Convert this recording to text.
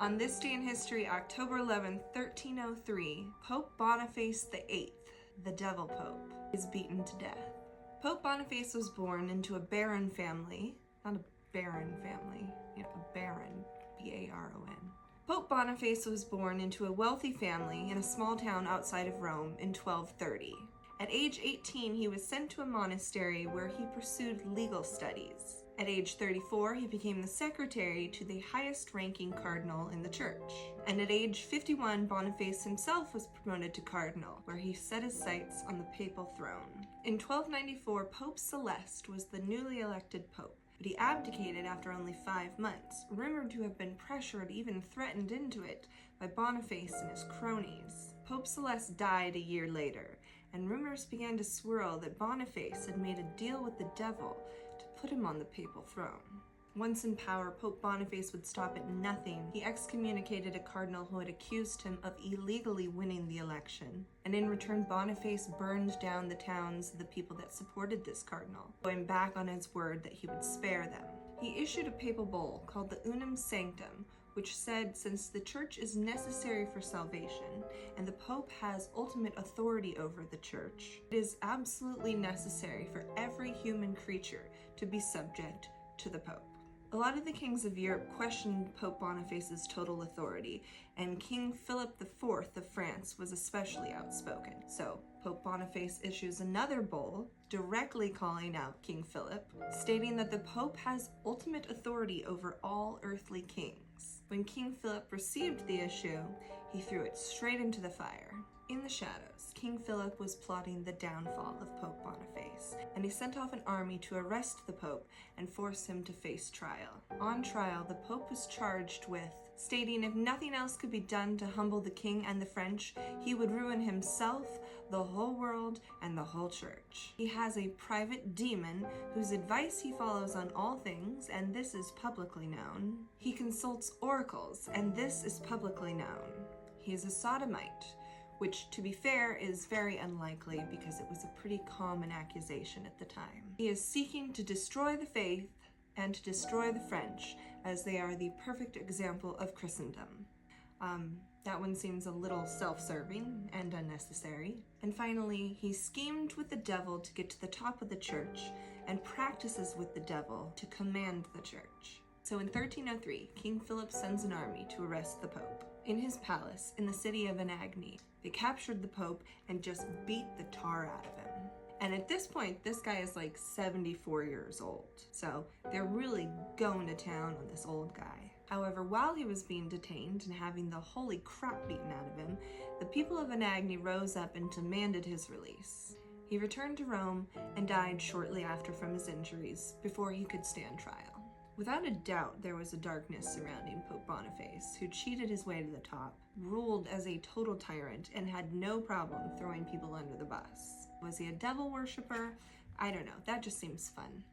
On this day in history, October 11th, 1303, Pope Boniface VIII, the Devil Pope, is beaten to death. Pope Boniface was born into a baron family, not a baron family, a baron, B-A-R-O-N. Pope Boniface was born into a wealthy family in a small town outside of Rome in 1230. At age 18, he was sent to a monastery where he pursued legal studies. At age 34, he became the secretary to the highest-ranking cardinal in the church. And at age 51, Boniface himself was promoted to cardinal, where he set his sights on the papal throne. In 1294, Pope Celeste was the newly elected pope, but he abdicated after only 5 months, rumored to have been pressured, even threatened into it, by Boniface and his cronies. Pope Celeste died a year later, and rumors began to swirl that Boniface had made a deal with the devil to put him on the papal throne. Once in power, Pope Boniface would stop at nothing. He excommunicated a cardinal who had accused him of illegally winning the election. And in return, Boniface burned down the towns of the people that supported this cardinal, going back on his word that he would spare them. He issued a papal bull called the Unum Sanctum, which said since the church is necessary for salvation and the Pope has ultimate authority over the church, it is absolutely necessary for every human creature to be subject to the Pope. A lot of the kings of Europe questioned Pope Boniface's total authority, and King Philip IV of France was especially outspoken. So Pope Boniface issues another bull directly calling out King Philip, stating that the Pope has ultimate authority over all earthly kings. When King Philip received the issue, he threw it straight into the fire. In the shadows, King Philip was plotting the downfall of Pope Boniface, and he sent off an army to arrest the Pope and force him to face trial. On trial, the Pope was charged with stating if nothing else could be done to humble the king and the French, he would ruin himself, the whole world, and the whole church. He has a private demon whose advice he follows on all things, and this is publicly known. He consults oracles, and this is publicly known. He is a sodomite, which, to be fair, is very unlikely because it was a pretty common accusation at the time. He is seeking to destroy the faith and to destroy the French, as they are the perfect example of Christendom. That one seems a little self-serving and unnecessary. And finally, he schemed with the devil to get to the top of the church and practices with the devil to command the church. So in 1303, King Philip sends an army to arrest the Pope. In his palace, in the city of Anagni, they captured the Pope and just beat the tar out of him. And at this point, this guy is like 74 years old. So they're really going to town on this old guy. However, while he was being detained and having the holy crap beaten out of him, the people of Anagni rose up and demanded his release. He returned to Rome and died shortly after from his injuries before he could stand trial. Without a doubt, there was a darkness surrounding Pope Boniface, who cheated his way to the top, ruled as a total tyrant, and had no problem throwing people under the bus. Was he a devil worshiper? I don't know. That just seems fun.